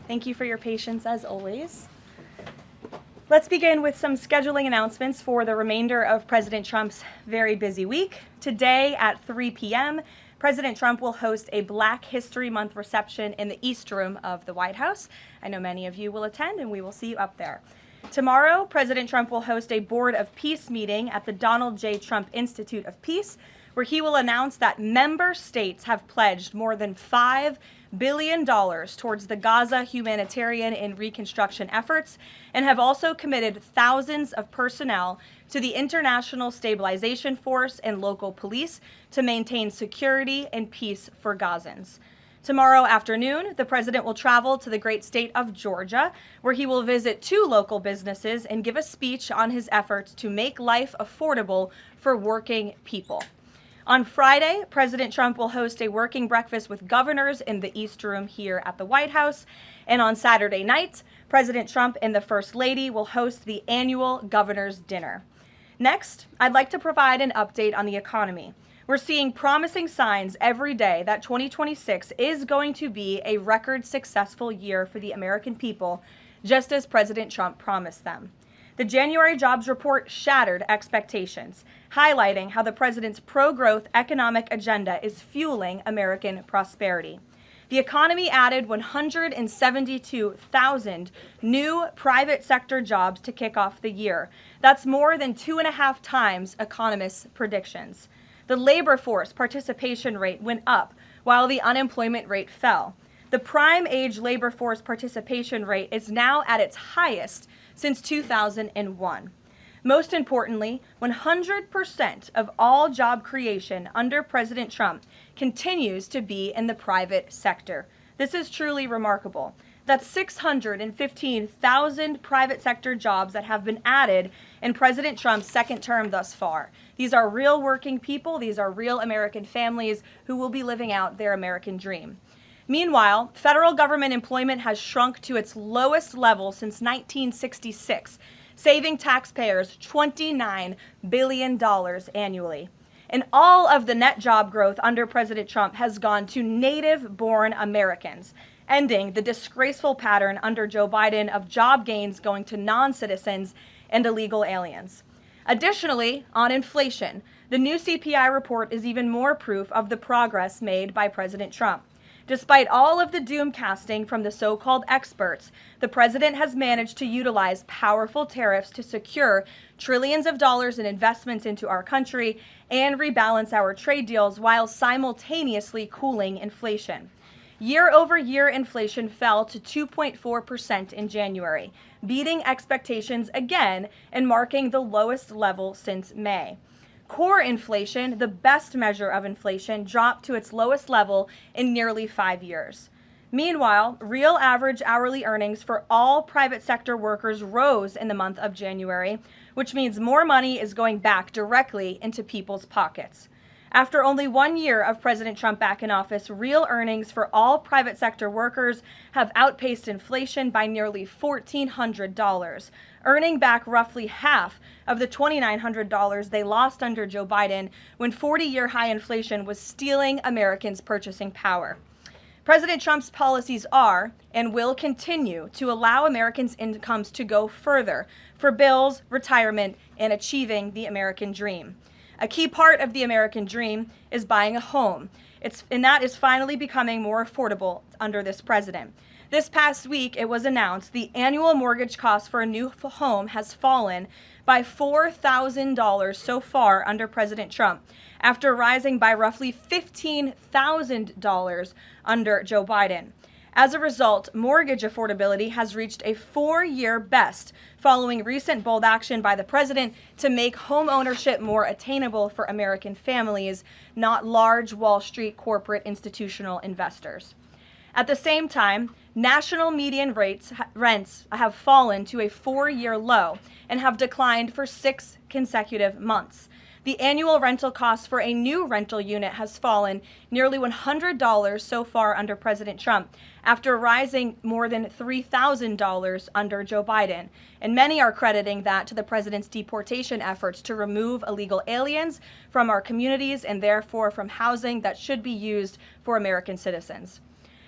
Thank you for your patience as always. Let's begin with some scheduling announcements for the remainder of President Trump's very busy week. Today at 3 p.m., President Trump will host a Black History Month reception in the East Room of the White House. I know many of you will attend, and we will see you up there. Tomorrow, President Trump will host a Board of Peace meeting at the Donald J. Trump Institute of Peace, where he will announce that member states have pledged more than $5 billion towards the Gaza humanitarian and reconstruction efforts, and have also committed thousands of personnel to the International Stabilization Force and local police to maintain security and peace for Gazans. Tomorrow afternoon, the president will travel to the great state of Georgia, where he will visit 2 local businesses and give a speech on his efforts to make life affordable for working people. On Friday, President Trump will host a working breakfast with governors in the East Room here at the White House. And on Saturday night, President Trump and the First Lady will host the annual Governor's Dinner. Next, I'd like to provide an update on the economy. We're seeing promising signs every day that 2026 is going to be a record successful year for the American people, just as President Trump promised them. The January jobs report shattered expectations, highlighting how the president's pro-growth economic agenda is fueling American prosperity. The economy added 172,000 new private sector jobs to kick off the year. That's more than 2.5 times economists' predictions. The labor force participation rate went up while the unemployment rate fell. The prime age labor force participation rate is now at its highest since 2001. Most importantly, 100% of all job creation under President Trump continues to be in the private sector. This is truly remarkable. That's 615,000 private sector jobs that have been added in President Trump's second term thus far. These are real working people. These are real American families who will be living out their American dream. Meanwhile, federal government employment has shrunk to its lowest level since 1966, saving taxpayers $29 billion annually. And all of the net job growth under President Trump has gone to native-born Americans, ending the disgraceful pattern under Joe Biden of job gains going to non-citizens and illegal aliens. Additionally, on inflation, the new CPI report is even more proof of the progress made by President Trump. Despite all of the doom casting from the so-called experts, the president has managed to utilize powerful tariffs to secure trillions of dollars in investments into our country and rebalance our trade deals while simultaneously cooling inflation. Year-over-year inflation fell to 2.4% in January, beating expectations again and marking the lowest level since May. Core inflation, the best measure of inflation, dropped to its lowest level in nearly 5 years. Meanwhile, real average hourly earnings for all private sector workers rose in the month of January, which means more money is going back directly into people's pockets. After only 1 year of President Trump back in office, real earnings for all private sector workers have outpaced inflation by nearly $1,400, earning back roughly half of the $2,900 they lost under Joe Biden when 40-year high inflation was stealing Americans' purchasing power. President Trump's policies are and will continue to allow Americans' incomes to go further for bills, retirement, and achieving the American dream. A key part of the American dream is buying a home, and that is finally becoming more affordable under this president. This past week, it was announced the annual mortgage cost for a new home has fallen by $4,000 so far under President Trump, after rising by roughly $15,000 under Joe Biden. As a result, mortgage affordability has reached a 4-year best following recent bold action by the president to make home ownership more attainable for American families, not large Wall Street corporate institutional investors. At the same time, national median rents have fallen to a 4-year low and have declined for 6 consecutive months. The annual rental cost for a new rental unit has fallen nearly $100 so far under President Trump, after rising more than $3,000 under Joe Biden. And many are crediting that to the president's deportation efforts to remove illegal aliens from our communities and therefore from housing that should be used for American citizens.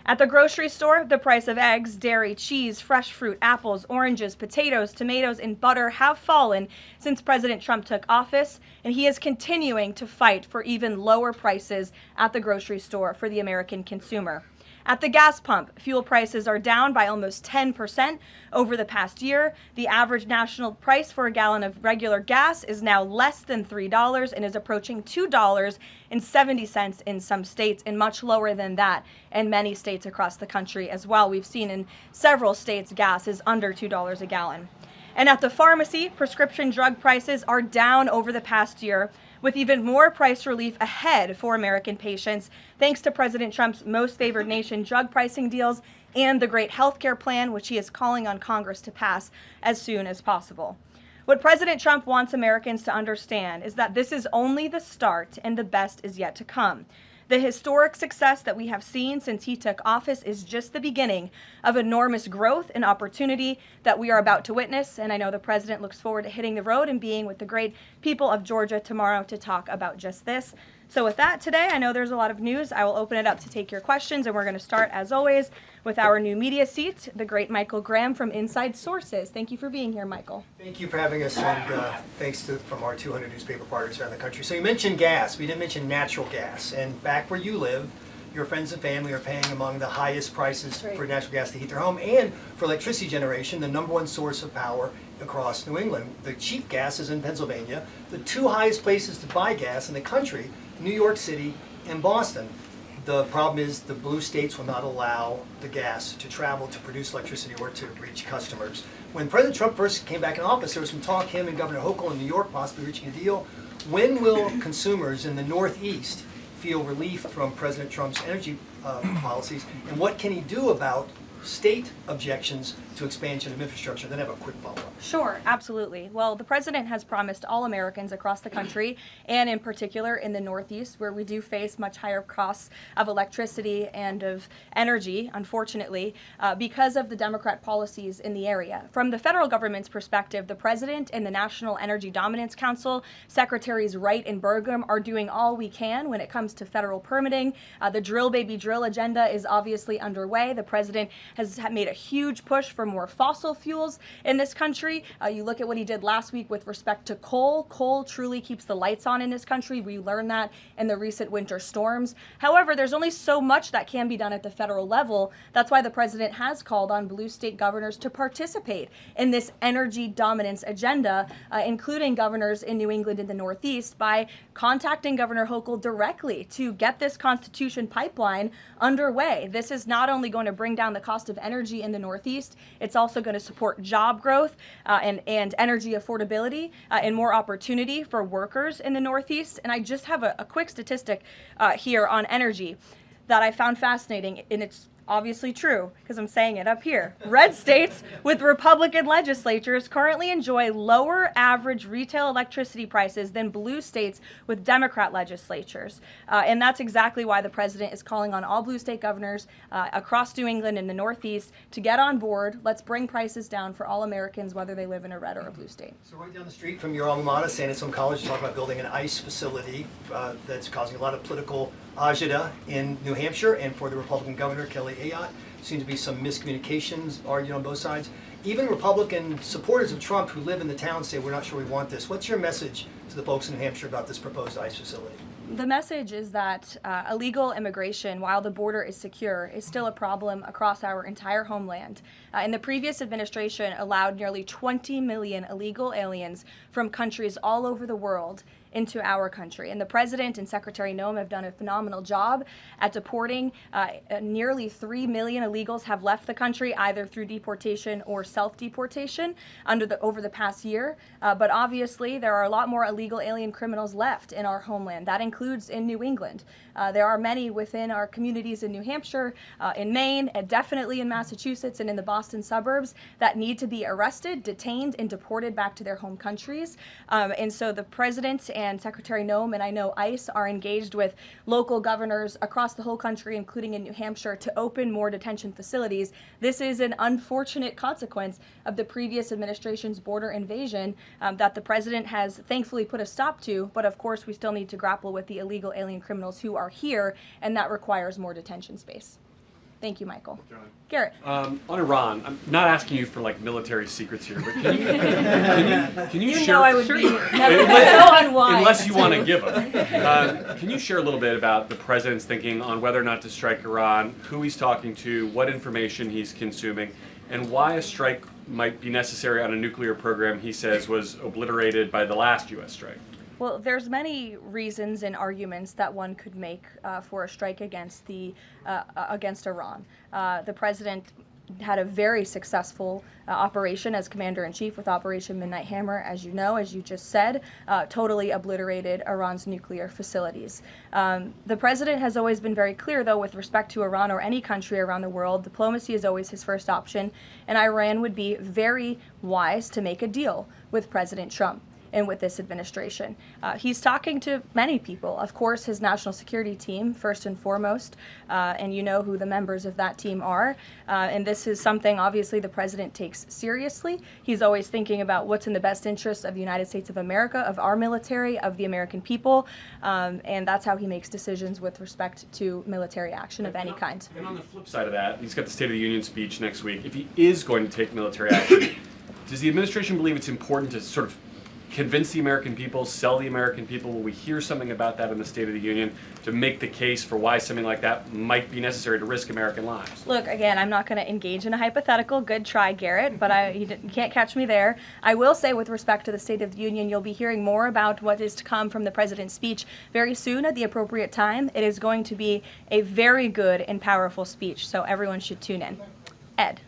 At the grocery store, the price of eggs, dairy, cheese, fresh fruit, apples, oranges, potatoes, tomatoes, and butter have fallen since President Trump took office, and he is continuing to fight for even lower prices at the grocery store for the American consumer. At the gas pump, fuel prices are down by almost 10% over the past year. The average national price for a gallon of regular gas is now less than $3 and is approaching $2.70 in some states, and much lower than that in many states across the country as well. We've seen in several states gas is under $2 a gallon. And at the pharmacy, prescription drug prices are down over the past year, with even more price relief ahead for American patients, thanks to President Trump's most favored nation drug pricing deals and the great health care plan, which he is calling on Congress to pass as soon as possible. What President Trump wants Americans to understand is that this is only the start and the best is yet to come. The historic success that we have seen since he took office is just the beginning of enormous growth and opportunity that we are about to witness, and I know the president looks forward to hitting the road and being with the great people of Georgia tomorrow to talk about just this. So with that, today, I know there's a lot of news. I will open it up to take your questions, and we're going to start, as always, with our new media seat, the great Michael Graham from Inside Sources. Thank you for being here, Michael. Thank you for having us, and thanks from our 200 newspaper partners around the country. So you mentioned gas. We didn't mention natural gas. And back where you live, your friends and family are paying among the highest prices for natural gas to heat their home and for electricity generation, the #1 source of power across New England. The cheap gas is in Pennsylvania. The two highest places to buy gas in the country, New York City and Boston. The problem is the blue states will not allow the gas to travel to produce electricity or to reach customers. When President Trump first came back in office, there was some talk, him and Governor Hochul in New York possibly reaching a deal. When will consumers in the Northeast feel relief from President Trump's energy policies, and what can he do about state objections to expansion of infrastructure? Then I have a quick follow-up. Sure, absolutely. Well, the president has promised all Americans across the country, and in particular in the Northeast, where we do face much higher costs of electricity and of energy, unfortunately, because of the Democrat policies in the area. From the federal government's perspective, the president and the National Energy Dominance Council, Secretaries Wright and Burgum, are doing all we can when it comes to federal permitting. The drill baby drill agenda is obviously underway. The president has made a huge push for more fossil fuels in this country. You look at what he did last week with respect to coal. Coal truly keeps the lights on in this country. We learned that in the recent winter storms. However, there's only so much that can be done at the federal level. That's why the president has called on blue state governors to participate in this energy dominance agenda, including governors in New England and the Northeast, by contacting Governor Hochul directly to get this Constitution pipeline underway. This is not only going to bring down the cost of energy in the Northeast, it's also going to support job growth and energy affordability and more opportunity for workers in the Northeast. And I just have a quick statistic here on energy that I found fascinating, and it's obviously true because I'm saying it up here. Red states with Republican legislatures currently enjoy lower average retail electricity prices than blue states with Democrat legislatures. And that's exactly why the president is calling on all blue state governors across New England and the Northeast to get on board. Let's bring prices down for all Americans, whether they live in a red or a blue state. So right down the street from your alma mater, San Antonio College, talk about building an ICE facility that's causing a lot of political agita in New Hampshire, and for the Republican governor, Kelly Ayotte. Seems to be some miscommunications argued on both sides. Even Republican supporters of Trump who live in the town say, we're not sure we want this. What's your message to the folks in New Hampshire about this proposed ICE facility? The message is that illegal immigration, while the border is secure, is still a problem across our entire homeland. And the previous administration allowed nearly 20 million illegal aliens from countries all over the world into our country. And the president and Secretary Noem have done a phenomenal job at deporting. Nearly 3 million illegals have left the country either through deportation or self-deportation over the past year. But obviously, there are a lot more illegal alien criminals left in our homeland. That includes in New England. There are many within our communities in New Hampshire, in Maine, and definitely in Massachusetts and in the Boston suburbs that need to be arrested, detained, and deported back to their home countries. And so the president and Secretary Noem, and I know ICE, are engaged with local governors across the whole country, including in New Hampshire, to open more detention facilities. This is an unfortunate consequence of the previous administration's border invasion that the president has thankfully put a stop to, but of course we still need to grapple with the illegal alien criminals who are here, and that requires more detention space. Thank you, Michael. John. Garrett. On Iran, I'm not asking you for like military secrets here, but can you You share? know I would be so unwise. Unless you want to give them. Can you share a little bit about the president's thinking on whether or not to strike Iran, who he's talking to, what information he's consuming, and why a strike might be necessary on a nuclear program he says was obliterated by the last U.S. strike? Well, there's many reasons and arguments that one could make for a strike against against Iran. The president had a very successful operation as commander-in-chief with Operation Midnight Hammer, as you know, as you just said, totally obliterated Iran's nuclear facilities. The president has always been very clear, though, with respect to Iran or any country around the world, diplomacy is always his first option, and Iran would be very wise to make a deal with President Trump and with this administration. He's talking to many people. Of course, his national security team, first and foremost, and you know who the members of that team are. And this is something, obviously, the president takes seriously. He's always thinking about what's in the best interest of the United States of America, of our military, of the American people, and that's how he makes decisions with respect to military action of any kind. And on the flip side of that, he's got the State of the Union speech next week. If he is going to take military action, does the administration believe it's important to sort of convince the American people, sell the American people? Will we hear something about that in the State of the Union to make the case for why something like that might be necessary to risk American lives? Look, again, I'm not going to engage in a hypothetical. Good try, Garrett, but you can't catch me there. I will say, with respect to the State of the Union, you'll be hearing more about what is to come from the president's speech very soon at the appropriate time. It is going to be a very good and powerful speech, so everyone should tune in. Ed.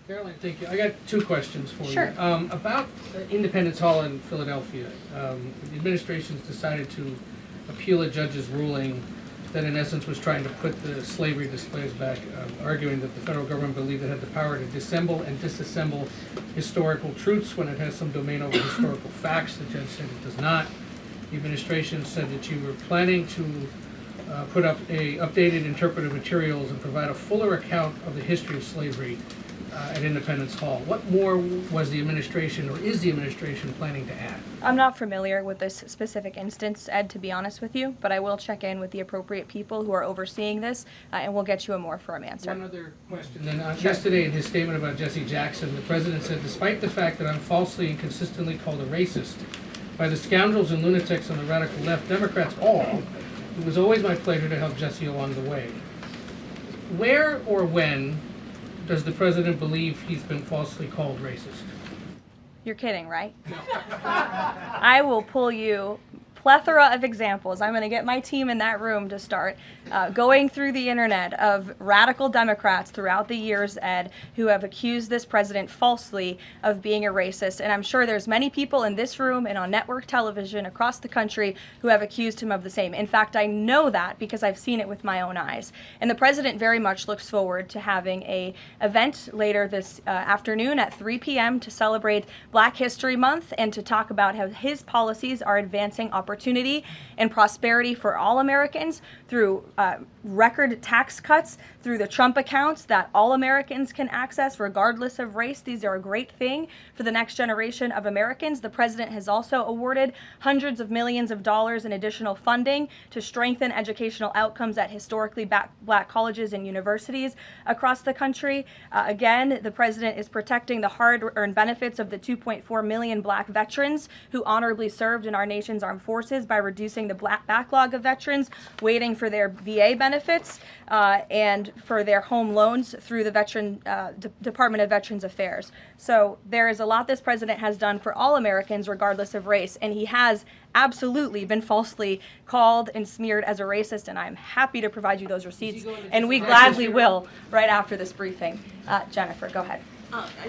Karoline, thank you. I got two questions for Sure. you. About Independence Hall in Philadelphia, the administration's decided to appeal a judge's ruling that in essence was trying to put the slavery displays back, arguing that the federal government believed it had the power to dissemble and disassemble historical truths when it has some domain over historical facts. The judge said it does not. The administration said that you were planning to put up updated interpretive materials and provide a fuller account of the history of slavery at Independence Hall. What more was the administration, or is the administration, planning to add? I'm not familiar with this specific instance, Ed, to be honest with you, but I will check in with the appropriate people who are overseeing this, and we'll get you a more firm answer. One other question. Then, yesterday, in his statement about Jesse Jackson, the president said, despite the fact that I'm falsely and consistently called a racist by the scoundrels and lunatics on the radical left, Democrats all, it was always my pleasure to help Jesse along the way. Where or when does the president believe he's been falsely called racist? You're kidding, right? No. I will pull you plethora of examples. I'm going to get my team in that room to start going through the internet of radical Democrats throughout the years, Ed, who have accused this president falsely of being a racist. And I'm sure there's many people in this room and on network television across the country who have accused him of the same. In fact, I know that because I've seen it with my own eyes. And the president very much looks forward to having an event later this afternoon at 3 p.m. to celebrate Black History Month and to talk about how his policies are advancing opportunity and prosperity for all Americans through record tax cuts, through the Trump accounts that all Americans can access regardless of race. These are a great thing for the next generation of Americans. The president has also awarded hundreds of millions of dollars in additional funding to strengthen educational outcomes at historically black colleges and universities across the country. Again, the president is protecting the hard-earned benefits of the 2.4 million black veterans who honorably served in our nation's armed forces by reducing the backlog of veterans waiting for their VA benefits and for their home loans through the Department of Veterans Affairs. So there is a lot this president has done for all Americans regardless of race, and he has absolutely been falsely called and smeared as a racist, and I'm happy to provide you those receipts, and we gladly will right after this briefing. Jennifer, go ahead.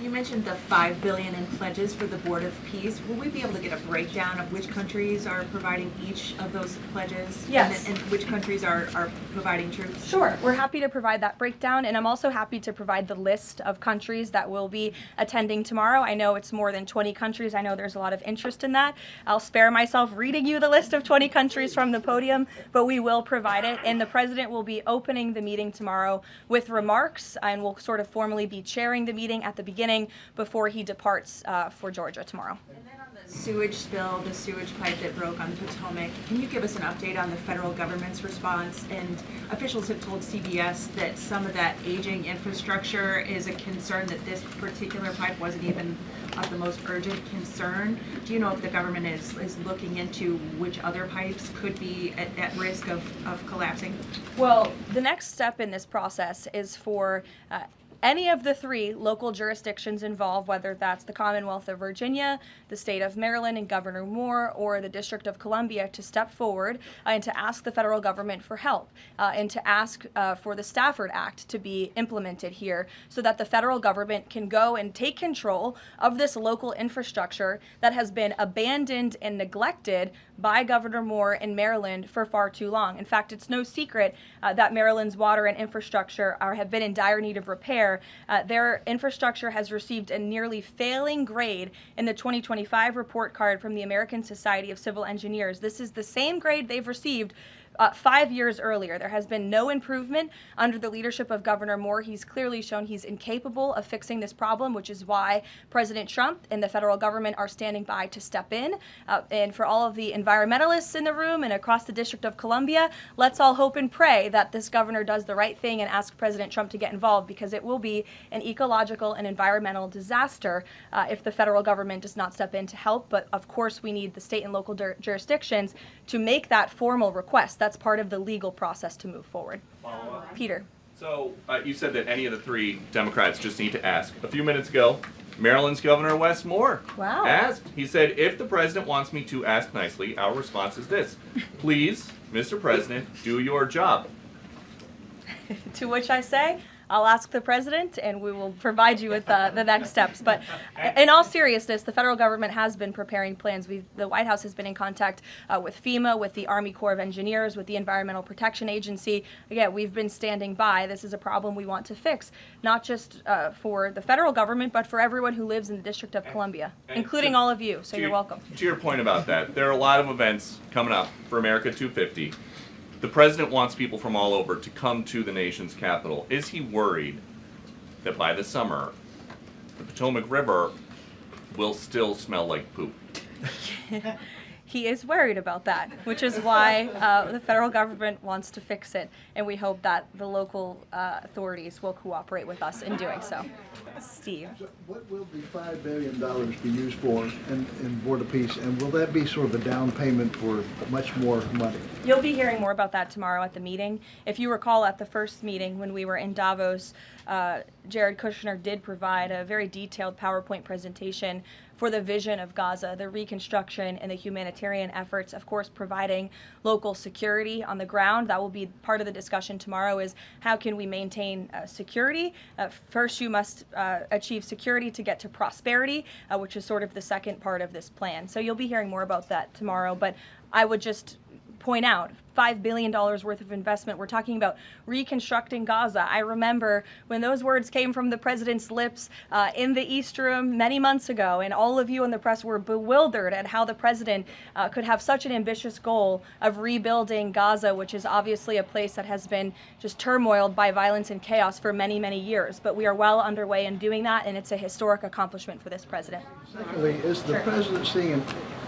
You mentioned the $5 billion in pledges for the Board of Peace. Will we be able to get a breakdown of which countries are providing each of those pledges? Yes. And which countries are providing troops? Sure. We're happy to provide that breakdown, and I'm also happy to provide the list of countries that will be attending tomorrow. I know it's more than 20 countries. I know there's a lot of interest in that. I'll spare myself reading you the list of 20 countries from the podium, but we will provide it, and the president will be opening the meeting tomorrow with remarks, and will sort of formally be chairing the meeting at at the beginning before he departs for Georgia tomorrow. And then on the sewage spill, the sewage pipe that broke on the Potomac, can you give us an update on the federal government's response? And officials have told CBS that some of that aging infrastructure is a concern, that this particular pipe wasn't even of the most urgent concern. Do you know if the government is looking into which other pipes could be at risk of collapsing? Well, the next step in this process is for any of the three local jurisdictions involved, whether that's the Commonwealth of Virginia, the state of Maryland and Governor Moore, or the District of Columbia, to step forward and to ask the federal government for help and to ask for the Stafford Act to be implemented here so that the federal government can go and take control of this local infrastructure that has been abandoned and neglected by Governor Moore in Maryland for far too long. In fact, it's no secret that Maryland's water and infrastructure have been in dire need of repair. Their infrastructure has received a nearly failing grade in the 2025 report card from the American Society of Civil Engineers. This is the same grade they've received 5 years earlier. There has been no improvement under the leadership of Governor Moore. He's clearly shown he's incapable of fixing this problem, which is why President Trump and the federal government are standing by to step in. And for all of the environmentalists in the room and across the District of Columbia, let's all hope and pray that this governor does the right thing and ask President Trump to get involved, because it will be an ecological and environmental disaster if the federal government does not step in to help. But of course, we need the state and local jurisdictions to make that formal request. That's part of the legal process to move forward. Peter. So you said that any of the three Democrats just need to ask. A few minutes ago, Maryland's Governor Wes Moore asked. He said, if the president wants me to ask nicely, our response is this: please, Mr. President, do your job. To which I say, I'll ask the president and we will provide you with the next steps. But in all seriousness, the federal government has been preparing plans. The White House has been in contact with FEMA, with the Army Corps of Engineers, with the Environmental Protection Agency. Again, we've been standing by. This is a problem we want to fix, not just for the federal government, but for everyone who lives in the District of Columbia, including all of you. So you're welcome. To your point about that, there are a lot of events coming up for America 250. The president wants people from all over to come to the nation's capital. Is he worried that by the summer, the Potomac River will still smell like poop? He is worried about that, which is why the federal government wants to fix it, and we hope that the local authorities will cooperate with us in doing so. Steve. So what will the $5 billion be used for in Board of Peace, and will that be sort of a down payment for much more money? You'll be hearing more about that tomorrow at the meeting. If you recall, at the first meeting when we were in Davos, Jared Kushner did provide a very detailed PowerPoint presentation for the vision of Gaza, the reconstruction and the humanitarian efforts, of course, providing local security on the ground. That will be part of the discussion tomorrow, is how can we maintain security? First, you must achieve security to get to prosperity, which is sort of the second part of this plan. So you'll be hearing more about that tomorrow, but I would just point out $5 billion worth of investment. We're talking about reconstructing Gaza. I remember when those words came from the president's lips in the East Room many months ago, and all of you in the press were bewildered at how the president could have such an ambitious goal of rebuilding Gaza, which is obviously a place that has been just turmoiled by violence and chaos for many, many years. But we are well underway in doing that, and it's a historic accomplishment for this president. Secondly, is the president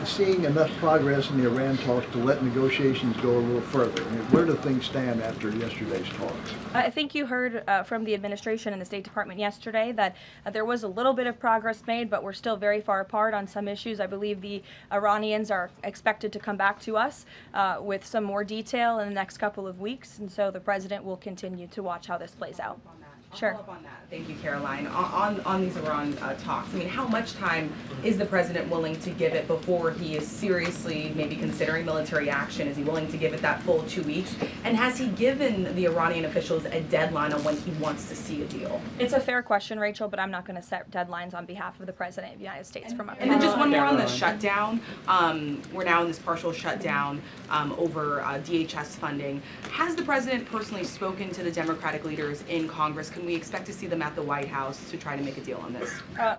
seeing enough progress in the Iran talks to let negotiations go a little further? I mean, where do things stand after yesterday's talks? I think you heard from the administration and the State Department yesterday that there was a little bit of progress made, but we're still very far apart on some issues. I believe the Iranians are expected to come back to us with some more detail in the next couple of weeks, and so the president will continue to watch how this plays out. Sure. Follow up on that. Thank you, Caroline. On these Iran talks, I mean, how much time is the president willing to give it before he is seriously maybe considering military action? Is he willing to give it that full 2 weeks? And has he given the Iranian officials a deadline on when he wants to see a deal? It's a fair question, Rachel, but I'm not going to set deadlines on behalf of the president of the United States from up here. And then just one more on the shutdown. We're now in this partial shutdown over DHS funding. Has the president personally spoken to the Democratic leaders in Congress? Can we expect to see them at the White House to try to make a deal on this?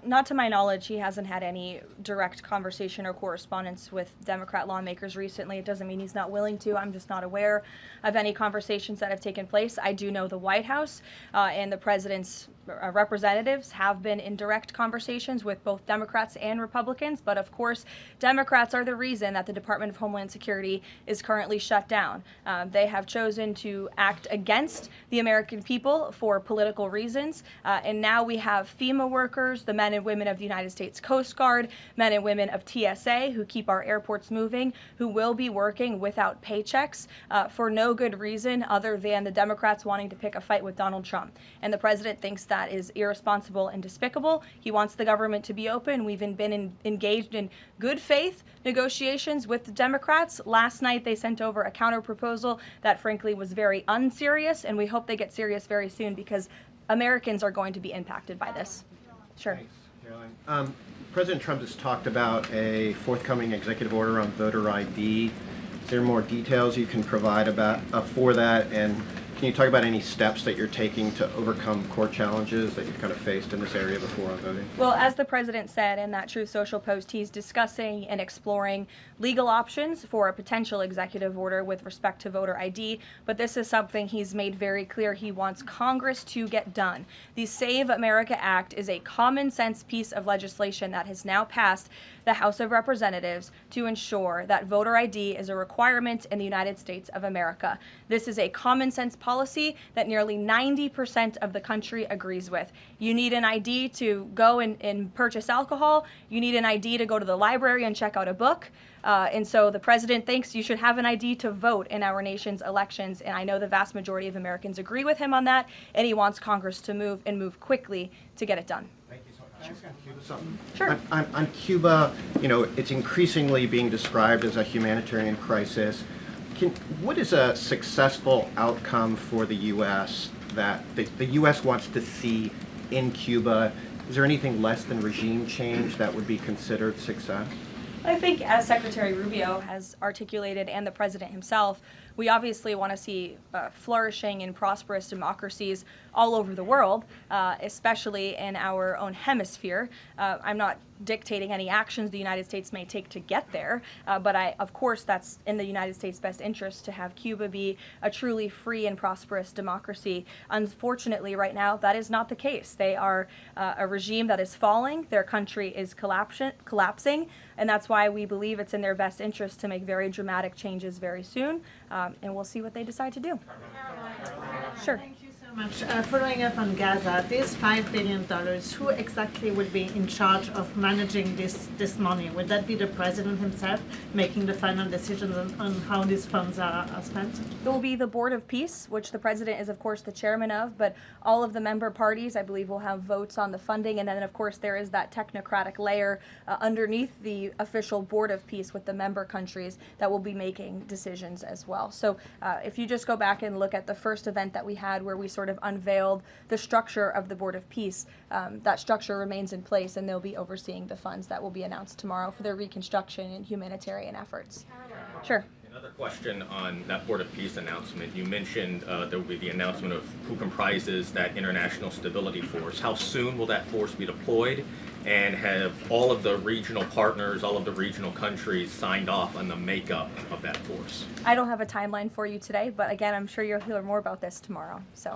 Not to my knowledge. He hasn't had any direct conversation or correspondence with Democrat lawmakers recently. It doesn't mean he's not willing to. I'm just not aware of any conversations that have taken place. I do know the White House and the president's representatives have been in direct conversations with both Democrats and Republicans, but of course, Democrats are the reason that the Department of Homeland Security is currently shut down. They have chosen to act against the American people for political reasons, and now we have FEMA workers, the men and women of the United States Coast Guard, men and women of TSA who keep our airports moving, who will be working without paychecks for no good reason other than the Democrats wanting to pick a fight with Donald Trump. And the president thinks that is irresponsible and despicable. He wants the government to be open. We've been engaged in good faith negotiations with the Democrats. Last night they sent over a counter proposal that frankly was very unserious, and we hope they get serious very soon because Americans are going to be impacted by this. Sure. Thanks, Karoline. President Trump has talked about a forthcoming executive order on voter ID. Is there more details you can provide about for that? And can you talk about any steps that you're taking to overcome court challenges that you've kind of faced in this area before on voting? Well, as the president said in that Truth Social post, he's discussing and exploring legal options for a potential executive order with respect to voter ID, but this is something he's made very clear he wants Congress to get done. The Save America Act is a common sense piece of legislation that has now passed the House of Representatives to ensure that voter ID is a requirement in the United States of America. This is a common sense policy that nearly 90% of the country agrees with. You need an ID to go and purchase alcohol. You need an ID to go to the library and check out a book. And so the president thinks you should have an ID to vote in our nation's elections. And I know the vast majority of Americans agree with him on that. And he wants Congress to move quickly to get it done. Thank you so much. Cuba something? Sure. On Cuba, you know, it's increasingly being described as a humanitarian crisis. What is a successful outcome for the U.S. that the U.S. wants to see in Cuba? Is there anything less than regime change that would be considered success? I think, as Secretary Rubio has articulated and the president himself, we obviously want to see flourishing and prosperous democracies all over the world, especially in our own hemisphere. I'm not dictating any actions the United States may take to get there, but of course that's in the United States' best interest to have Cuba be a truly free and prosperous democracy. Unfortunately, right now, that is not the case. They are a regime that is falling, their country is collapsing, and that's why we believe it's in their best interest to make very dramatic changes very soon, and we'll see what they decide to do. Sure. Thank you so much. Following up on Gaza, this $5 billion, who exactly will be in charge of managing this money? Would that be the president himself making the final decisions on how these funds are spent? It will be the Board of Peace, which the president is, of course, the chairman of, but all of the member parties, I believe, will have votes on the funding. And then, of course, there is that technocratic layer underneath the official Board of Peace with the member countries that will be making decisions as well. So if you just go back and look at the first event that we had where we sort of unveiled the structure of the Board of Peace, that structure remains in place, and they'll be overseeing the funds that will be announced tomorrow for their reconstruction and humanitarian efforts. Sure. Another question on that Board of Peace announcement. You mentioned there will be the announcement of who comprises that International Stability Force. How soon will that force be deployed? And have all of the regional partners, all of the regional countries signed off on the makeup of that force? I don't have a timeline for you today, but again, I'm sure you'll hear more about this tomorrow. So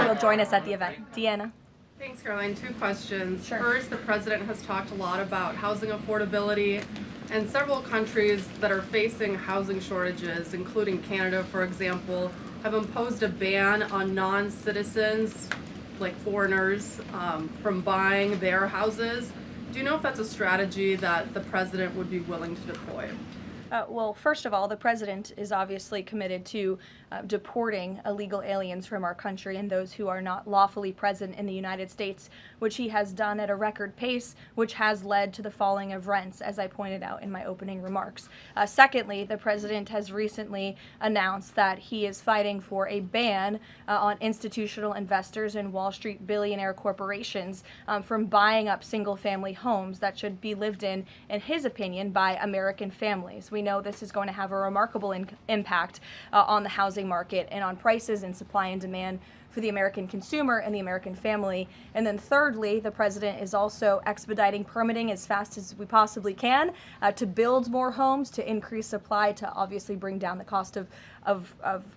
you'll join us at the event. Deanna. Thanks, Caroline. Two questions. Sure. First, the president has talked a lot about housing affordability, and several countries that are facing housing shortages, including Canada, for example, have imposed a ban on non-citizens, like foreigners, from buying their houses. Do you know if that's a strategy that the president would be willing to deploy? Well, first of all, the president is obviously committed to deporting illegal aliens from our country and those who are not lawfully present in the United States, which he has done at a record pace, which has led to the falling of rents, as I pointed out in my opening remarks. Secondly, the president has recently announced that he is fighting for a ban on institutional investors and Wall Street billionaire corporations from buying up single-family homes that should be lived in his opinion, by American families. We know this is going to have a remarkable impact on the housing market and on prices and supply and demand for the American consumer and the American family. And then thirdly, the president is also expediting permitting as fast as we possibly can to build more homes, to increase supply, to obviously bring down the cost of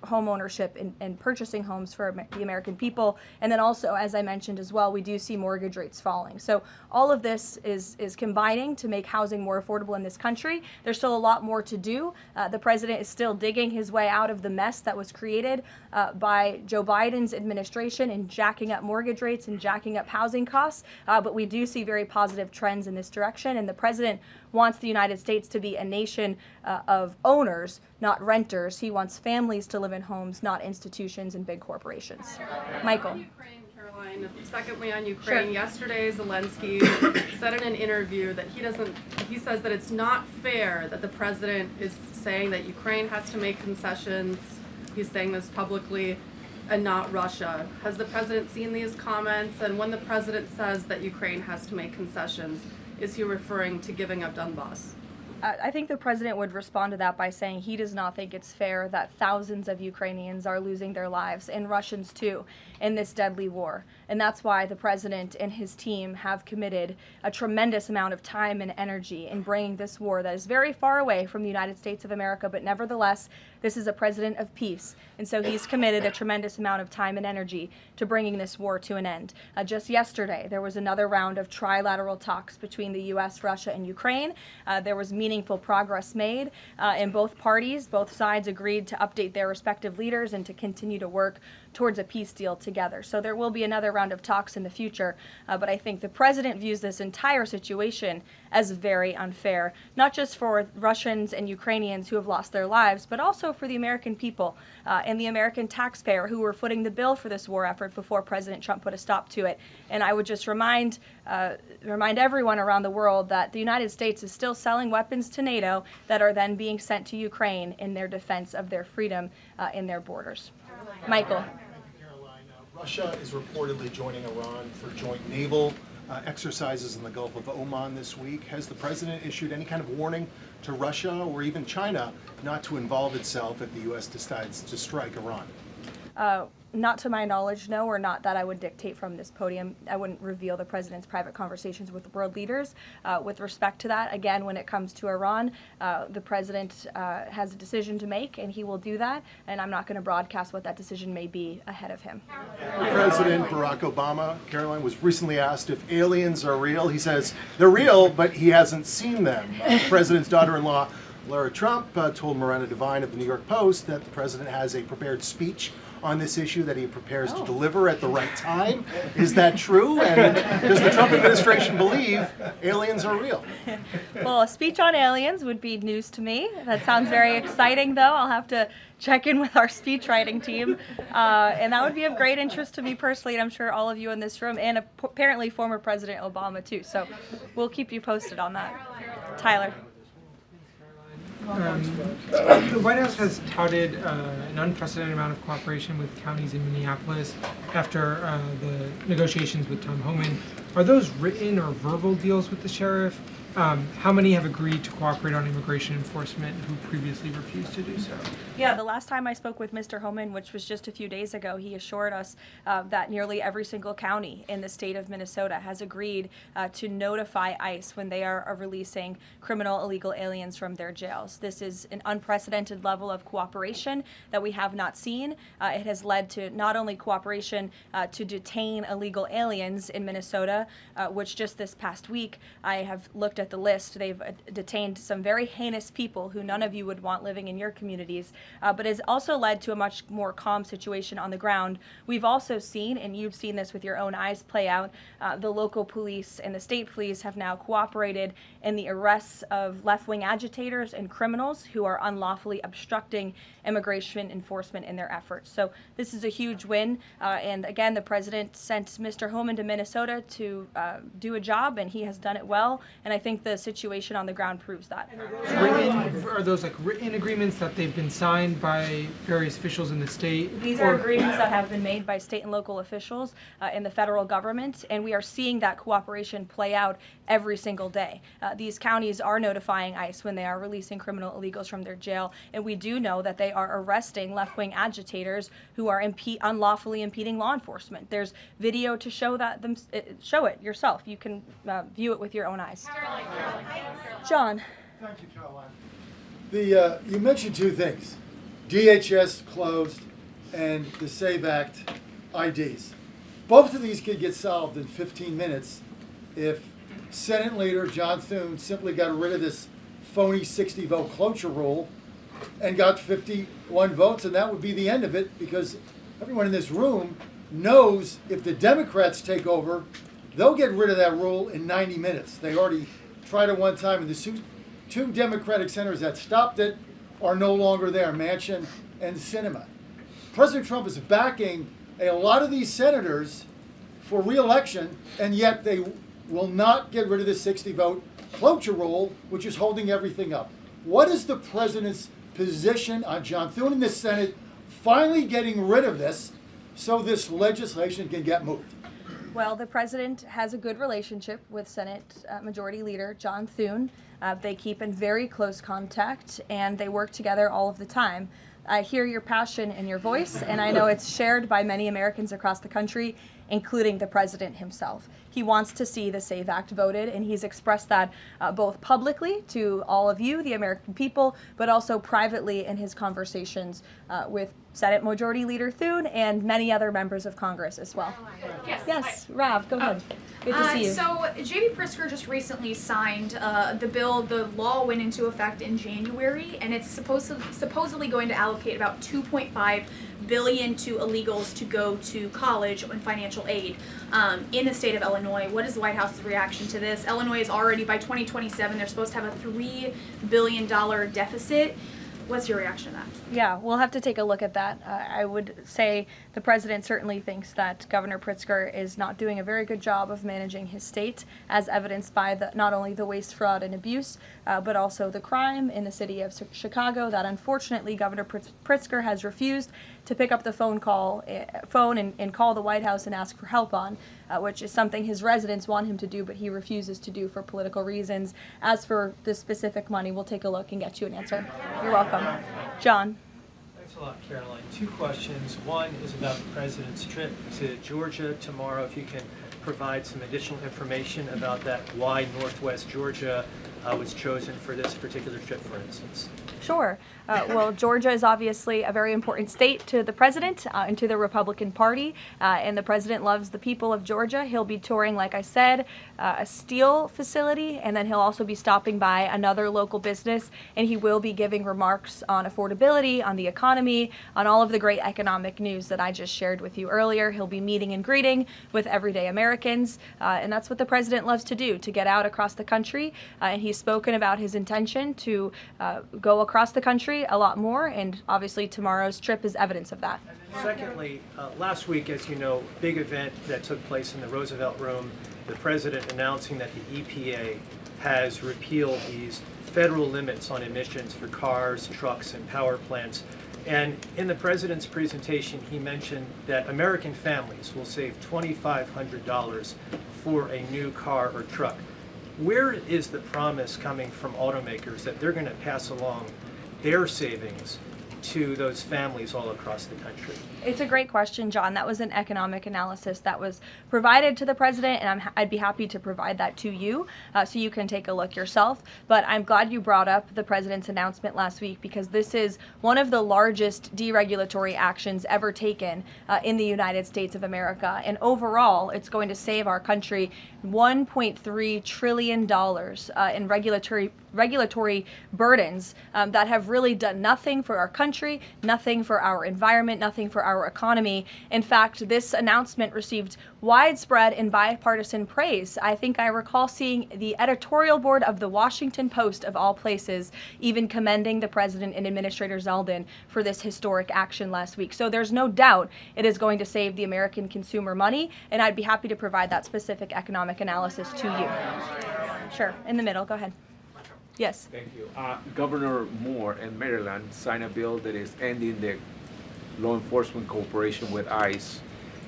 home ownership and purchasing homes for the American people. And then also, as I mentioned as well, we do see mortgage rates falling. So all of this is combining to make housing more affordable in this country. There's still a lot more to do. The president is still digging his way out of the mess that was created by Joe Biden's administration in jacking up mortgage rates and jacking up housing costs. But we do see very positive trends in this direction. And the president wants the United States to be a nation of owners, not renters. He wants families to live in homes, not institutions and big corporations. Michael. Ukraine, Caroline. Secondly, on Ukraine, Sure. yesterday Zelensky said in an interview that he says that it's not fair that the president is saying that Ukraine has to make concessions. He's saying this publicly, and not Russia. Has the president seen these comments? And when the president says that Ukraine has to make concessions, is he referring to giving up Donbass? I think the president would respond to that by saying he does not think it's fair that thousands of Ukrainians are losing their lives, and Russians too, in this deadly war. And that's why the president and his team have committed a tremendous amount of time and energy in bringing this war that is very far away from the United States of America, but nevertheless, this is a president of peace. And so he's committed a tremendous amount of time and energy to bringing this war to an end. Just yesterday, there was another round of trilateral talks between the U.S., Russia, and Ukraine. There was meaningful progress made in both parties. Both sides agreed to update their respective leaders and to continue to work towards a peace deal together. So there will be another round of talks in the future, but I think the president views this entire situation as very unfair, not just for Russians and Ukrainians who have lost their lives, but also for the American people and the American taxpayer who were footing the bill for this war effort before President Trump put a stop to it. And I would just remind everyone around the world that the United States is still selling weapons to NATO that are then being sent to Ukraine in their defense of their freedom in their borders. Michael. Caroline, Russia is reportedly joining Iran for joint naval exercises in the Gulf of Oman this week. Has the president issued any kind of warning to Russia or even China not to involve itself if the U.S. decides to strike Iran? Not to my knowledge, no, or not that I would dictate from this podium. I wouldn't reveal the president's private conversations with world leaders. With respect to that, again, when it comes to Iran, the president has a decision to make, and he will do that, and I'm not going to broadcast what that decision may be ahead of him. President Barack Obama, Caroline, was recently asked if aliens are real. He says they're real, but he hasn't seen them. The president's daughter-in-law, Lara Trump, told Miranda Devine of the New York Post that the president has a prepared speech on this issue that he prepares to deliver at the right time. Is that true? And does the Trump administration believe aliens are real? Well, a speech on aliens would be news to me. That sounds very exciting, though. I'll have to check in with our speech writing team. And that would be of great interest to me personally, and I'm sure all of you in this room, and apparently former President Obama, too. So we'll keep you posted on that. Tyler. The White House has touted an unprecedented amount of cooperation with counties in Minneapolis after the negotiations with Tom Homan. Are those written or verbal deals with the sheriff? How many have agreed to cooperate on immigration enforcement who previously refused to do so? Yeah, the last time I spoke with Mr. Homan, which was just a few days ago, he assured us that nearly every single county in the state of Minnesota has agreed to notify ICE when they are releasing criminal illegal aliens from their jails. This is an unprecedented level of cooperation that we have not seen. It has led to not only cooperation to detain illegal aliens in Minnesota, which just this past week I have looked at the list. They've detained some very heinous people who none of you would want living in your communities, but has also led to a much more calm situation on the ground. We've also seen, and you've seen this with your own eyes play out, the local police and the state police have now cooperated in the arrests of left-wing agitators and criminals who are unlawfully obstructing immigration enforcement in their efforts. So this is a huge win, and again, the president sent Mr. Homan to Minnesota to do a job, and he has done it well, and I think think the situation on the ground proves that. Are those like written agreements that they've been signed by various officials in the state? These are agreements that have been made by state and local officials in the federal government, and we are seeing that cooperation play out every single day. These counties are notifying ICE when they are releasing criminal illegals from their jail, and we do know that they are arresting left-wing agitators who are unlawfully impeding law enforcement. There's video to show that show it yourself. You can view it with your own eyes. John. Thank you, Caroline. You mentioned two things: DHS closed and the SAVE Act IDs. Both of these could get solved in 15 minutes if Senate Leader John Thune simply got rid of this phony 60-vote cloture rule and got 51 votes, and that would be the end of it, because everyone in this room knows if the Democrats take over, they'll get rid of that rule in 90 minutes. They already tried it one time, and the two Democratic senators that stopped it are no longer there, Manchin and Sinema. President Trump is backing a lot of these senators for re-election, and yet they will not get rid of the 60-vote cloture rule, which is holding everything up. What is the president's position on John Thune in the Senate finally getting rid of this so this legislation can get moved? Well, the president has a good relationship with Senate Majority Leader John Thune. They keep in very close contact, and they work together all of the time. I hear your passion in your voice, and I know it's shared by many Americans across the country, including the president himself. He wants to see the SAVE Act voted, and he's expressed that both publicly to all of you, the American people, but also privately in his conversations with Senate Majority Leader Thune and many other members of Congress as well. Yes, Rav, go ahead. Good to see you. So J.B. Pritzker just recently signed the bill. The law went into effect in January, and it's supposedly going to allocate about $2.5 billion to illegals to go to college and financial aid in the state of Illinois. What is the White House's reaction to this? Illinois is already, by 2027, they're supposed to have a $3 billion deficit. What's your reaction to that? Yeah, we'll have to take a look at that. I would say the president certainly thinks that Governor Pritzker is not doing a very good job of managing his state, as evidenced by not only the waste, fraud, and abuse, but also the crime in the city of Chicago that unfortunately Governor Pritzker has refused to pick up the phone and call the White House and ask for help on, which is something his residents want him to do, but he refuses to do for political reasons. As for the specific money, we'll take a look and get you an answer. You're welcome. John. Thanks a lot, Caroline. Two questions. One is about the president's trip to Georgia tomorrow. If you can provide some additional information about that, why Northwest Georgia was chosen for this particular trip, for instance. Sure. Well, Georgia is obviously a very important state to the president and to the Republican Party, and the president loves the people of Georgia. He'll be touring, like I said, a steel facility, and then he'll also be stopping by another local business, and he will be giving remarks on affordability, on the economy, on all of the great economic news that I just shared with you earlier. He'll be meeting and greeting with everyday Americans, and that's what the president loves to do, to get out across the country, and he's spoken about his intention to go across the country a lot more, and obviously tomorrow's trip is evidence of that. Secondly, last week, as you know, big event that took place in the Roosevelt Room, the president announcing that the EPA has repealed these federal limits on emissions for cars, trucks, and power plants. And in the president's presentation, he mentioned that American families will save $2,500 for a new car or truck. Where is the promise coming from automakers that they're going to pass along their savings to those families all across the country? It's a great question, John. That was an economic analysis that was provided to the president, and I'd be happy to provide that to you so you can take a look yourself. But I'm glad you brought up the president's announcement last week, because this is one of the largest deregulatory actions ever taken in the United States of America. And overall, it's going to save our country $1.3 trillion in regulatory regulatory burdens that have really done nothing for our country, nothing for our environment, nothing for our economy. In fact, this announcement received widespread and bipartisan praise. I think I recall seeing the editorial board of the Washington Post, of all places, even commending the president and Administrator Zeldin for this historic action last week. So there's no doubt it is going to save the American consumer money, and I'd be happy to provide that specific economic analysis to you. Sure, in the middle, go ahead. Yes. Thank you. Governor Moore in Maryland signed a bill that is ending the law enforcement cooperation with ICE.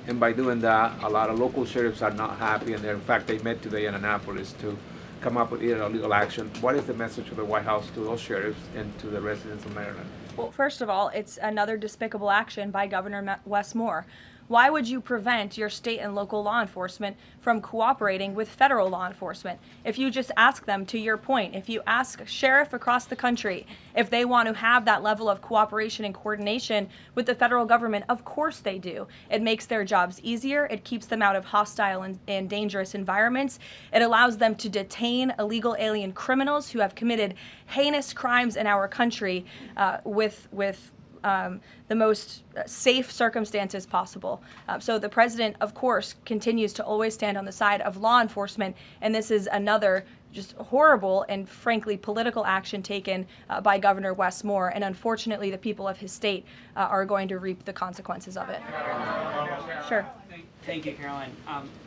And by doing that, a lot of local sheriffs are not happy, and in fact, they met today in Annapolis to come up with legal action. What is the message of the White House to those sheriffs and to the residents of Maryland? Well, first of all, it's another despicable action by Governor Wes Moore. Why would you prevent your state and local law enforcement from cooperating with federal law enforcement? If you just ask them, to your point, if you ask a sheriff across the country if they want to have that level of cooperation and coordination with the federal government, of course they do. It makes their jobs easier. It keeps them out of hostile and dangerous environments. It allows them to detain illegal alien criminals who have committed heinous crimes in our country with the most safe circumstances possible. So the president, of course, continues to always stand on the side of law enforcement, and this is another just horrible and frankly political action taken by Governor Wes Moore, and unfortunately the people of his state are going to reap the consequences of it. Sure. Thank you, Caroline.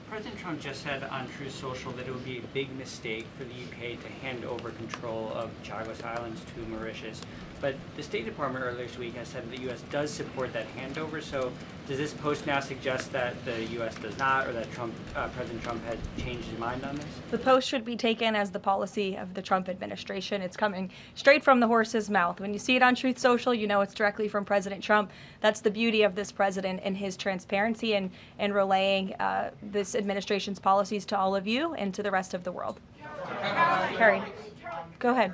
President Trump just said on Truth Social that it would be a big mistake for the UK to hand over control of Chagos Islands to Mauritius. But the State Department earlier this week has said the U.S. does support that handover. So does this post now suggest that the U.S. does not, or that President Trump has changed his mind on this? The post should be taken as the policy of the Trump administration. It's coming straight from the horse's mouth. When you see it on Truth Social, you know it's directly from President Trump. That's the beauty of this president and his transparency and relaying this administration's policies to all of you and to the rest of the world. Carrie, go ahead.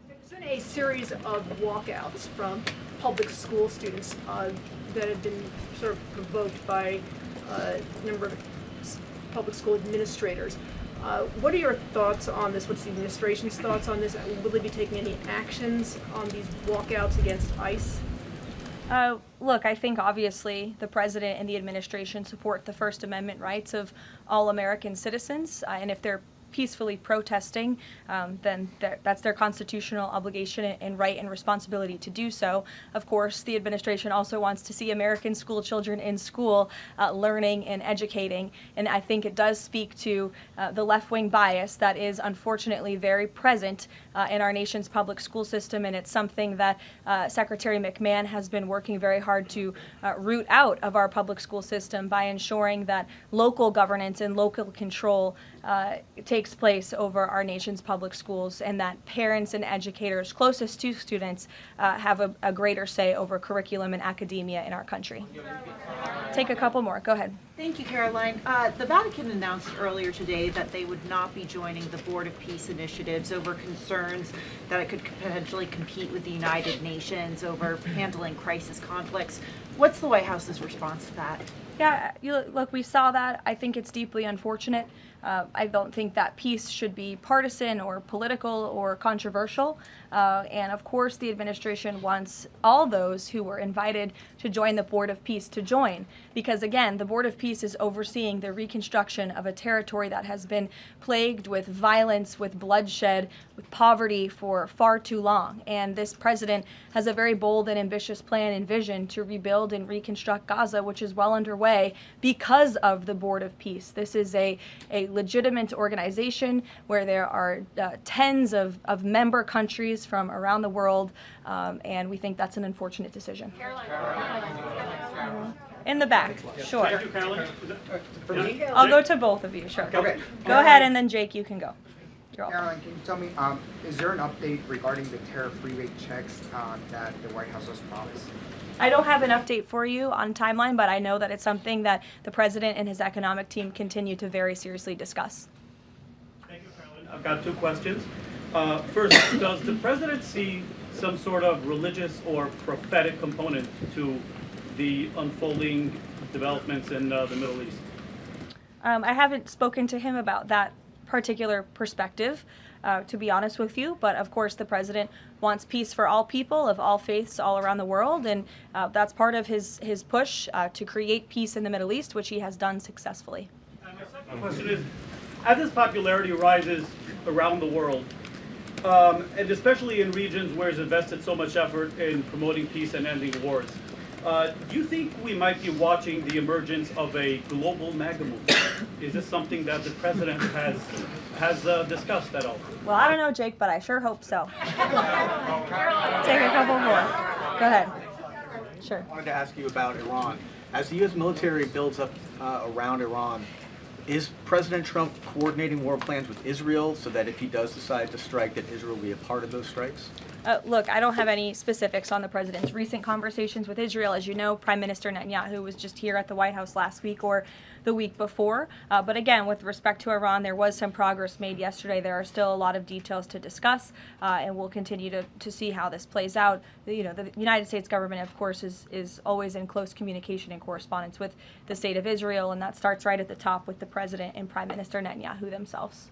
There's been a series of walkouts from public school students that have been sort of provoked by a number of public school administrators. What are your thoughts on this? What's the administration's thoughts on this? Will they be taking any actions on these walkouts against ICE? Look, I think obviously the president and the administration support the First Amendment rights of all American citizens, and if they're peacefully protesting, then that's their constitutional obligation and right and responsibility to do so. Of course, the administration also wants to see American school children in school learning and educating, and I think it does speak to the left-wing bias that is unfortunately very present in our nation's public school system, and it's something that Secretary McMahon has been working very hard to root out of our public school system by ensuring that local governance and local control takes place over our nation's public schools, and that parents and educators closest to students have a greater say over curriculum and academia in our country. Take a couple more. Go ahead. Thank you, Caroline. The Vatican announced earlier today that they would not be joining the Board of Peace initiatives over concerns that it could potentially compete with the United Nations over handling crisis conflicts. What's the White House's response to that? Yeah, look, we saw that. I think it's deeply unfortunate. I don't think that peace should be partisan or political or controversial. And of course, the administration wants all those who were invited to join the Board of Peace to join. Because again, the Board of Peace is overseeing the reconstruction of a territory that has been plagued with violence, with bloodshed, with poverty for far too long. And this president has a very bold and ambitious plan and vision to rebuild and reconstruct Gaza, which is well underway because of the Board of Peace. This is a legitimate organization where there are tens of member countries from around the world, and we think that's an unfortunate decision. In the back, sure. Thank you, Caroline. For me? I'll go to both of you, sure. Okay. Go ahead, and then Jake, you can go. Caroline, can you tell me, is there an update regarding the tariff rebate checks that the White House has promised? I don't have an update for you on timeline, but I know that it's something that the president and his economic team continue to very seriously discuss. Thank you, Caroline. I've got two questions. First, does the president see some sort of religious or prophetic component to the unfolding developments in the Middle East? I haven't spoken to him about that particular perspective. to be honest with you. But of course, the president wants peace for all people of all faiths all around the world, and that's part of his push to create peace in the Middle East, which he has done successfully. And my second question is, as his popularity rises around the world, and especially in regions where he's invested so much effort in promoting peace and ending wars, do you think we might be watching the emergence of a global MAGA movement? Is this something that the president has discussed at all? Well, I don't know, Jake, but I sure hope so. Take a couple more. Go ahead. Sure. I wanted to ask you about Iran. As the U.S. military builds up around Iran, is President Trump coordinating war plans with Israel so that if he does decide to strike, that Israel will be a part of those strikes? Look, I don't have any specifics on the president's recent conversations with Israel. As you know, Prime Minister Netanyahu was just here at the White House last week or the week before. But again, with respect to Iran, there was some progress made yesterday. There are still a lot of details to discuss, and we'll continue to see how this plays out. The United States government, of course, is always in close communication and correspondence with the state of Israel, and that starts right at the top with the president and Prime Minister Netanyahu themselves.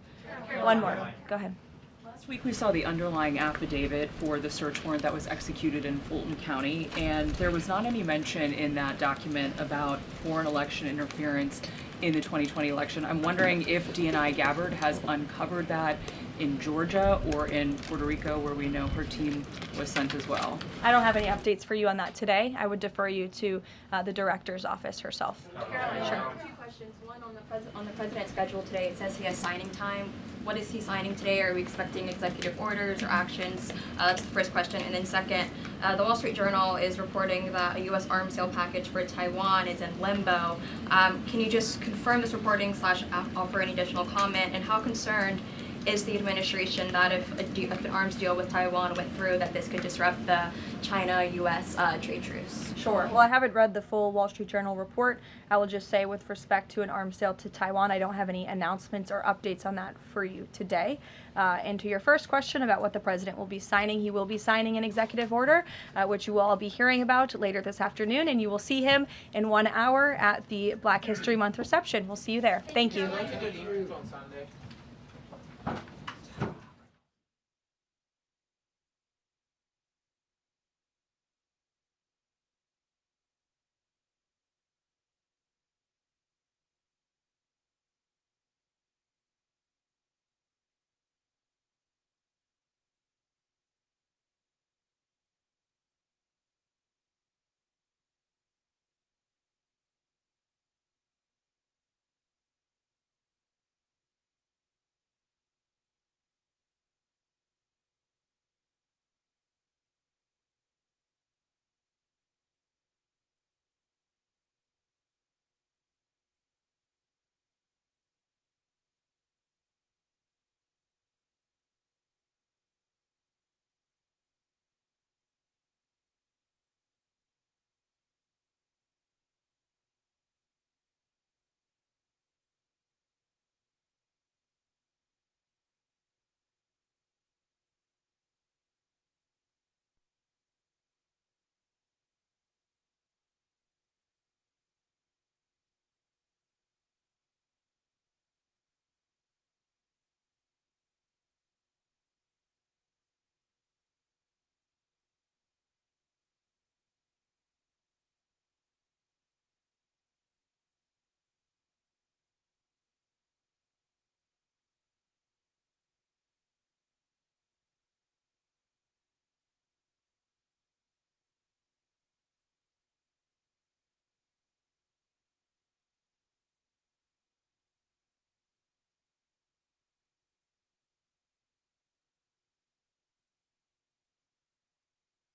One more. Go ahead. Last week we saw the underlying affidavit for the search warrant that was executed in Fulton County, and there was not any mention in that document about foreign election interference in the 2020 election. I'm wondering if DNI Gabbard has uncovered that in Georgia or in Puerto Rico, where we know her team was sent as well. I don't have any updates for you on that today. I would defer you to the director's office herself. Sure. Two questions. One on the president's schedule today. It says he has signing time. What is he signing today? Are we expecting executive orders or actions? That's the first question. And then second, the Wall Street Journal is reporting that a U.S. arms sale package for Taiwan is in limbo. Can you just confirm this reporting / offer any additional comment? And how concerned is the administration that if an arms deal with Taiwan went through, that this could disrupt the China-U.S. Trade truce? Sure. Well, I haven't read the full Wall Street Journal report. I will just say with respect to an arms sale to Taiwan, I don't have any announcements or updates on that for you today. And to your first question about what the president will be signing, he will be signing an executive order, which you will all be hearing about later this afternoon, and you will see him in 1 hour at the Black History Month reception. We'll see you there. Thank you.